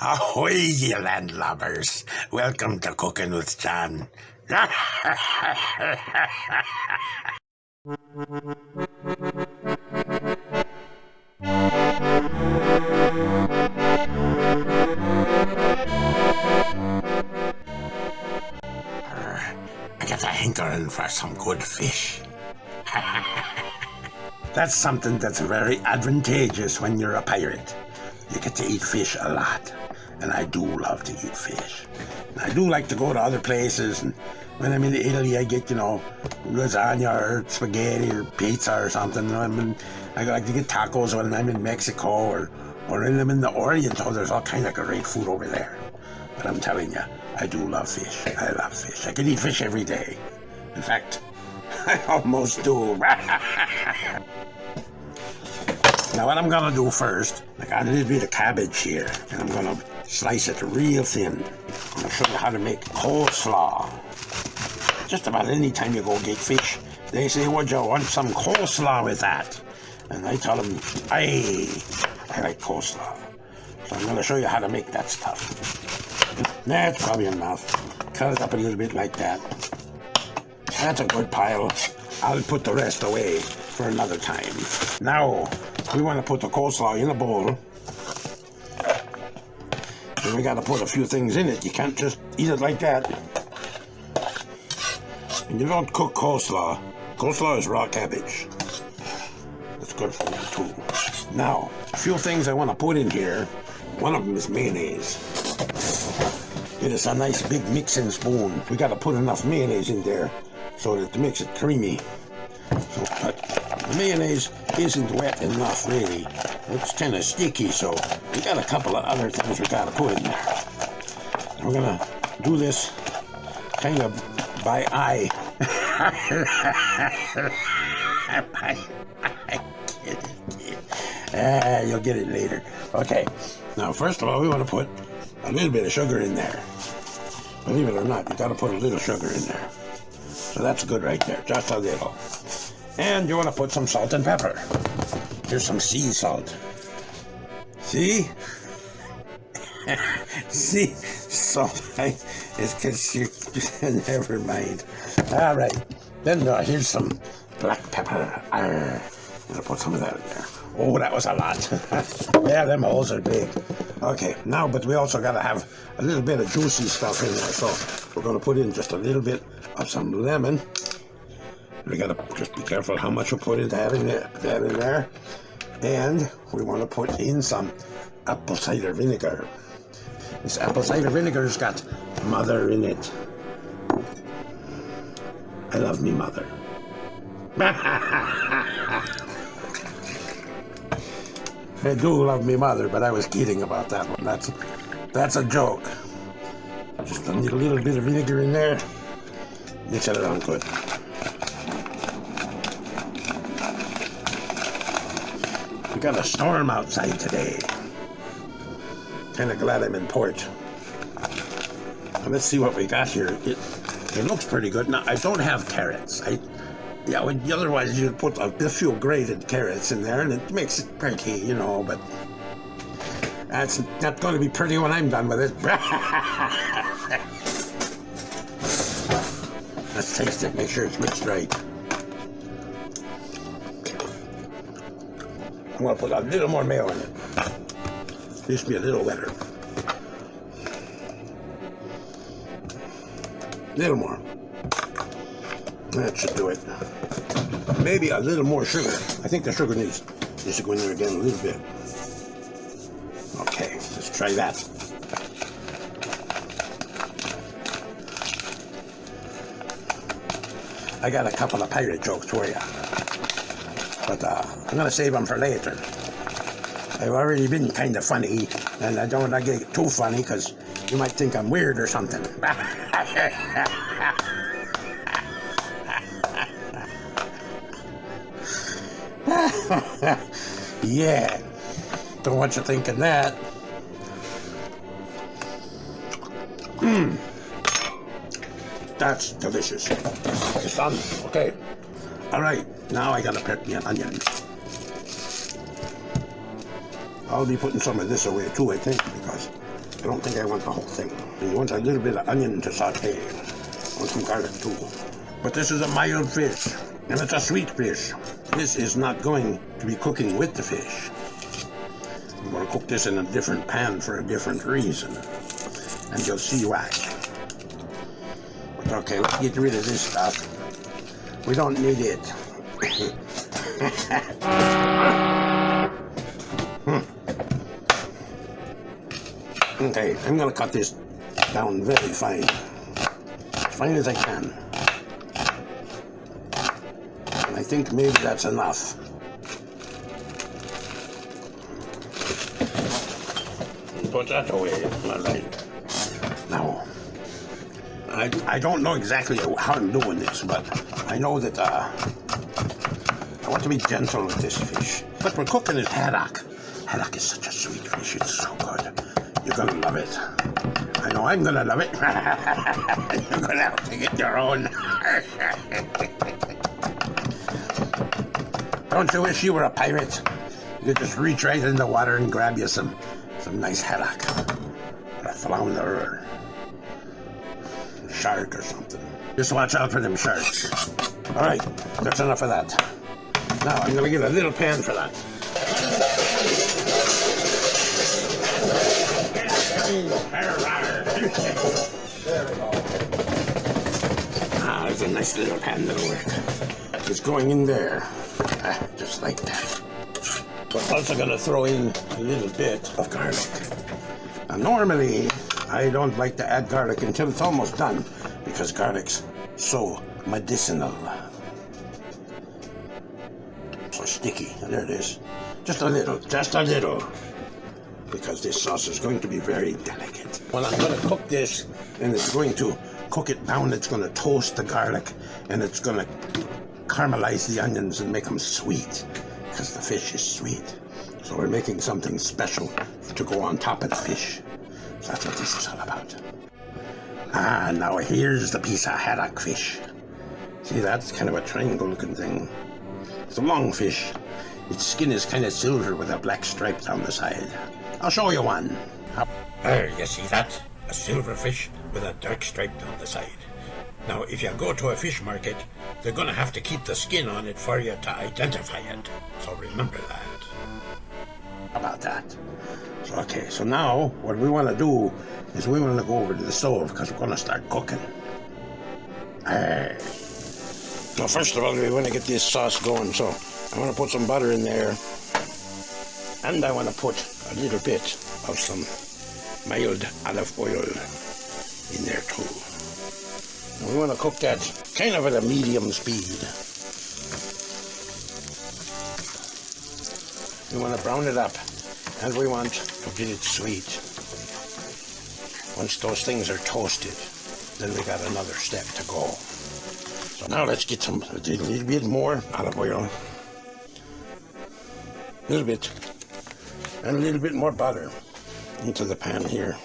Ahoy, ye landlubbers! Welcome to Cooking with John. I got a hankering for some good fish. That's something that's very advantageous when you're a pirate. You get to eat fish a lot. And I do love to eat fish. And I do like to go to other places, and when I'm in Italy I get, lasagna or spaghetti or pizza or something. I like to get tacos when I'm in Mexico or when I'm in the Orient. Oh, there's all kind of great food over there. But I'm telling you, I do love fish. I love fish. I can eat fish every day. In fact, I almost do. Now what I'm gonna do first, I got a little bit of cabbage here, and I'm gonna slice it real thin. I'm gonna show you how to make coleslaw. Just about any time you go get fish, they say, would you want some coleslaw with that? And I tell them, I like coleslaw. So I'm gonna show you how to make that stuff. That's probably enough. Cut it up a little bit like that. That's a good pile. I'll put the rest away for another time. Now, we want to put the coleslaw in a bowl. And we got to put a few things in it. You can't just eat it like that. And you don't cook coleslaw. Coleslaw is raw cabbage. That's good for you too. Now, a few things I want to put in here. One of them is mayonnaise. It is a nice big mixing spoon. We got to put enough mayonnaise in there so that it makes it creamy. But the mayonnaise isn't wet enough, really. It's kind of sticky, so we got a couple of other things we got to put in there. We're going to do this kind of by eye. You'll get it later. Okay, now first of all, we want to put a little bit of sugar in there. Believe it or not, you got to put a little sugar in there. So that's good right there, just a little. And you want to put some salt and pepper. Here's some sea salt. See? See? Salt. It's because you... Never mind. All right. Then here's some black pepper. I'm going to put some of that in there. Oh, that was a lot. Yeah, them holes are big. Okay, now, but we also got to have a little bit of juicy stuff in there. So we're going to put in just a little bit of some lemon. We got to just be careful how much we put in that in there. And we want to put in some apple cider vinegar. This apple cider vinegar's got mother in it. I love me mother. I do love me mother, but I was kidding about that one. That's a joke. Just a little bit of vinegar in there. Mix it around good. We got a storm outside today. Kind of glad I'm in port. Now let's see what we got here. It looks pretty good. Now I don't have carrots. Otherwise you'd put a few grated carrots in there, and it makes it pretty, but that's not going to be pretty when I'm done with it. Let's taste it. Make sure it's mixed right. I'm going to put a little more mayo in it. This should be a little wetter. A little more. That should do it. Maybe a little more sugar. I think the sugar needs to go in there again a little bit. Okay, let's try that. I got a couple of pirate jokes for you. But I'm going to save them for later. I've already been kind of funny, and I don't want to get too funny because you might think I'm weird or something. Yeah, don't want you thinking that. That's delicious. It's done. Okay. All right, now I gotta prep me an onion. I'll be putting some of this away too, I think, because I don't think I want the whole thing. And you want a little bit of onion to saute. I want some garlic too. But this is a mild fish, and it's a sweet fish. This is not going to be cooking with the fish. I'm going to cook this in a different pan for a different reason, and you'll see why. But okay, let's get rid of this stuff. We don't need it. Okay, I'm going to cut this down very fine. As fine as I can. And I think maybe that's enough. Put that away. All right. Now, I don't know exactly how I'm doing this, but I know that I want to be gentle with this fish. But we're cooking it haddock. Haddock is such a sweet fish. It's so good. You're going to love it. I know I'm going to love it. You're going to have to get your own. Don't you wish you were a pirate? You could just reach right in the water and grab you some nice haddock. Or a flounder or a shark or something. Just watch out for them sharks. All right, that's enough of that. Now I'm going to get a little pan for that. There we go. Ah, there's a nice little pan that'll work. That is going in there. Just like that. We're also going to throw in a little bit of garlic. Now, normally, I don't like to add garlic until it's almost done, because garlic's so medicinal. So sticky. There it is. Just a little. Because this sauce is going to be very delicate. Well, I'm going to cook this, and it's going to cook it down. It's going to toast the garlic, and it's going to caramelize the onions and make them sweet, because the fish is sweet. So we're making something special to go on top of the fish. So that's what this is all about. Ah, now here's the piece of haddock fish. See that? It's kind of a triangle looking thing. It's a long fish. Its skin is kind of silver with a black stripe down the side. I'll show you one. There, you see that? A silver fish with a dark stripe down the side. Now, if you go to a fish market, they're going to have to keep the skin on it for you to identify it. So remember that. How about that? So, okay, so now what we want to do is we want to go over to the stove because we're going to start cooking. Now, first of all, we want to get this sauce going. So I want to put some butter in there. And I want to put a little bit of some mild olive oil in there too. And we want to cook that kind of at a medium speed. We want to brown it up, and we want to get it sweet. Once those things are toasted, then we got another step to go. So now let's get a little bit more olive oil. A little bit. And a little bit more butter into the pan here.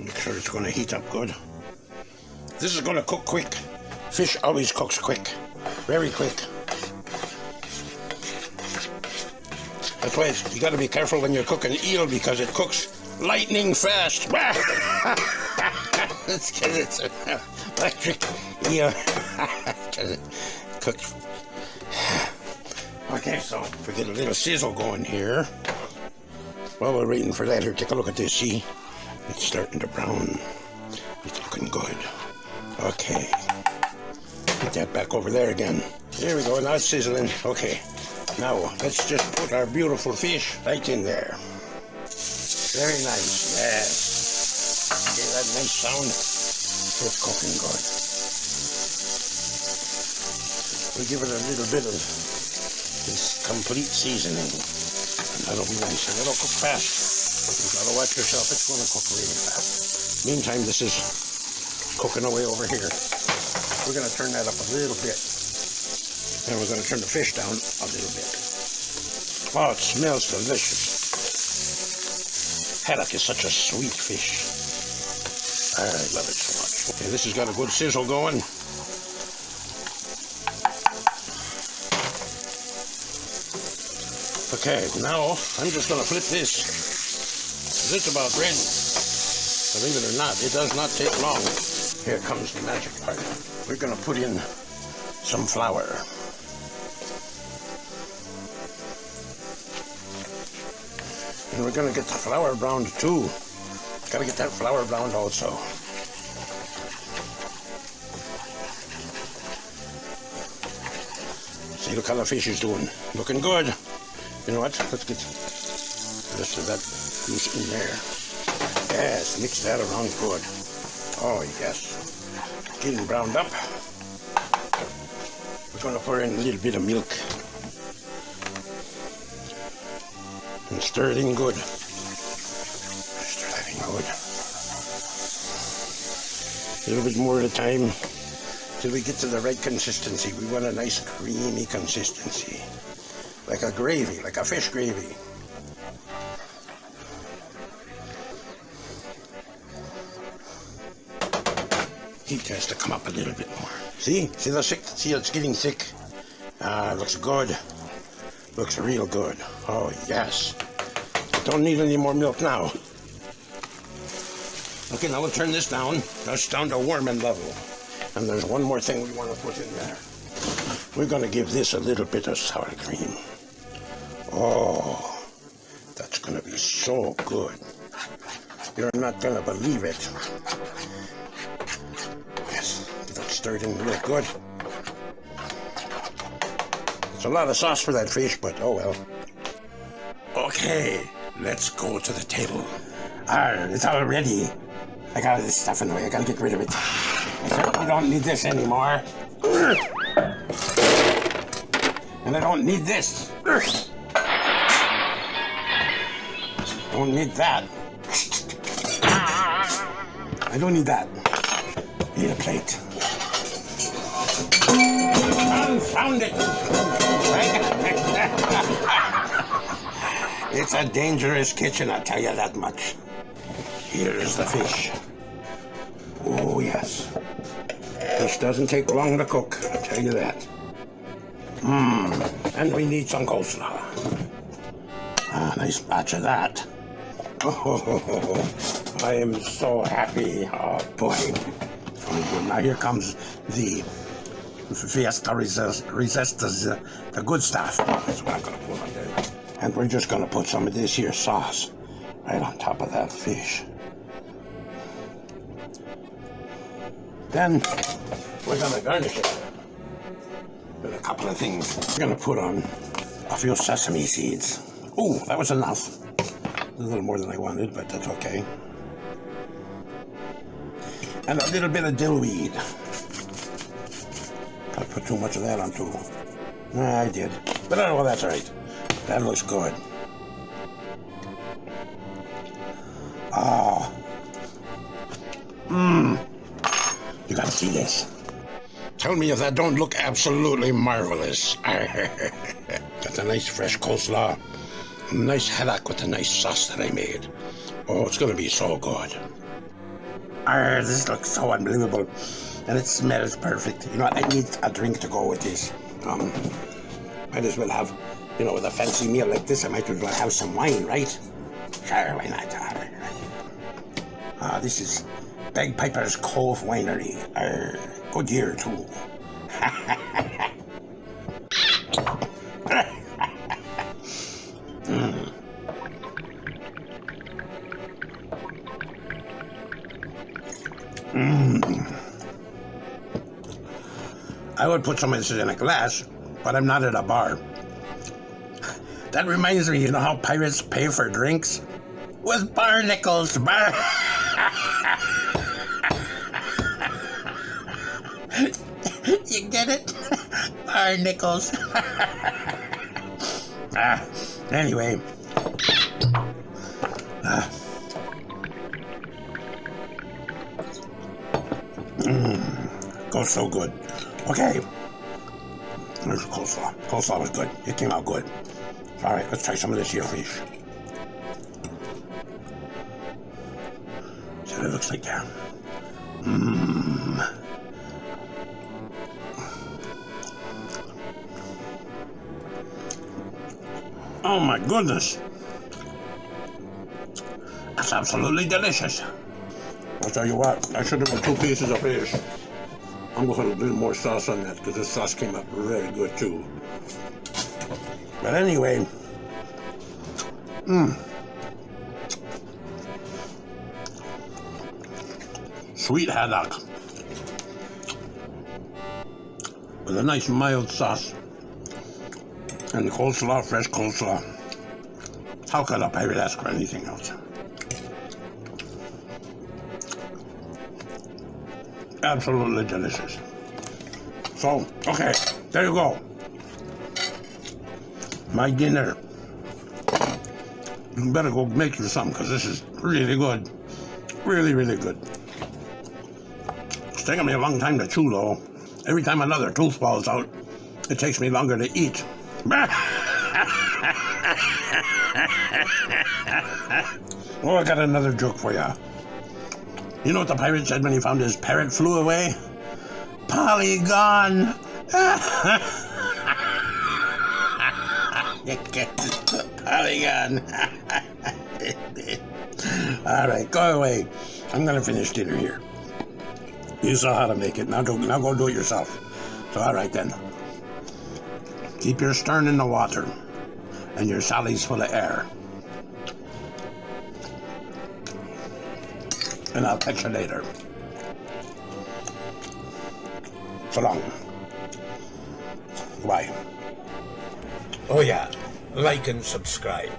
Make sure it's going to heat up good. This is going to cook quick. Fish always cooks quick. Very quick. That's why you got to be careful when you're cooking eel, because it cooks lightning fast. It's because it's an electric eel. It cooks. Okay, so we get a little sizzle going here. While we're waiting for that, here, take a look at this. See, it's starting to brown. It's looking good. Okay, put that back over there again. There we go. Now it's sizzling. Okay, now let's just put our beautiful fish right in there. Very nice. Yes. Hear that nice sound? It's cooking good. We give it a little bit of this complete seasoning, and that'll be nice. And it'll cook fast. You gotta watch yourself, it's gonna cook really fast. Meantime, this is cooking away over here. We're gonna turn that up a little bit, and we're gonna turn the fish down a little bit. Oh, it smells delicious. Haddock is such a sweet fish. I love it so much. Okay, this has got a good sizzle going. Okay, now I'm just going to flip this. It's about ready. Believe it or not, it does not take long. Here comes the magic part. We're going to put in some flour. And we're going to get the flour browned too. Got to get that flour browned also. See, look how the fish is doing. Looking good. You know what? Let's get the rest of that juice in there. Yes, mix that around good. Oh, yes. Getting browned up. We're going to pour in a little bit of milk. And stir it in good. Stir that in good. A little bit more at a time till we get to the right consistency. We want a nice creamy consistency. Like a gravy, like a fish gravy. Heat has to come up a little bit more. See the thick? See, it's getting thick. Looks good. Looks real good. Oh yes. Don't need any more milk now. Okay, now we'll turn this down. That's down to warming level. And there's one more thing we want to put in there. We're going to give this a little bit of sour cream. Oh, that's going to be so good. You're not going to believe it. Yes, get it stirred in real good. It's a lot of sauce for that fish, but oh well. Okay, let's go to the table. It's all ready. I got this stuff in the way. I got to get rid of it. I certainly don't need this anymore. And I don't need this. Don't need that. I don't need that. Need a plate. Confound it! It's a dangerous kitchen, I'll tell you that much. Here is the fish. Oh, yes. This doesn't take long to cook, I'll tell you that. And we need some coleslaw. Nice batch of that. Oh, I am so happy. Oh, boy. Now here comes the Fiesta Resistas, the good stuff. That's what I'm going to put on there. And we're just going to put some of this here sauce right on top of that fish. Then we're going to garnish it with a couple of things. We're going to put on a few sesame seeds. Oh, that was enough. A little more than I wanted, but that's okay. And a little bit of dillweed. I put too much of that on too. Nah, I did. But oh, well, that's all right. That looks good. Oh. You gotta see this. Tell me if that don't look absolutely marvelous. Got a nice fresh coleslaw. A nice haddock with a nice sauce that I made. Oh, it's gonna be so good. This looks so unbelievable. And it smells perfect. You know, I need a drink to go with this. Might as well have, you know, with a fancy meal like this, I might as well have some wine, right? Sure, why not? This is Bagpiper's Cove Winery. Good year, too. I would put some of this in a glass, but I'm not at a bar. That reminds me, you know how pirates pay for drinks? With bar nickels. You get it? Bar nickels. Anyway. Goes so good. Okay. There's the coleslaw. Coleslaw was good. It came out good. All right, let's try some of this here fish. See what it looks like there. Oh my goodness. That's absolutely delicious. I'll tell you what, I should have put 2 pieces of fish. I'm going to put a little more sauce on that because this sauce came out very good too. But anyway, sweet haddock with a nice mild sauce and the coleslaw, fresh coleslaw. How could a pirate ask for anything else? Absolutely delicious. So, okay, there you go. My dinner. You better go make you some because this is really good. Really, really good. It's taken me a long time to chew though. Every time another tooth falls out, it takes me longer to eat. Oh, I got another joke for ya. You know what the pirate said when he found his parrot flew away? Polygon! Polygon! Alright, go away. I'm gonna finish dinner here. You saw how to make it. Now go do it yourself. So alright then. Keep your stern in the water and your sallies full of air. And I'll catch you later. So long. Goodbye. Oh yeah, like and subscribe.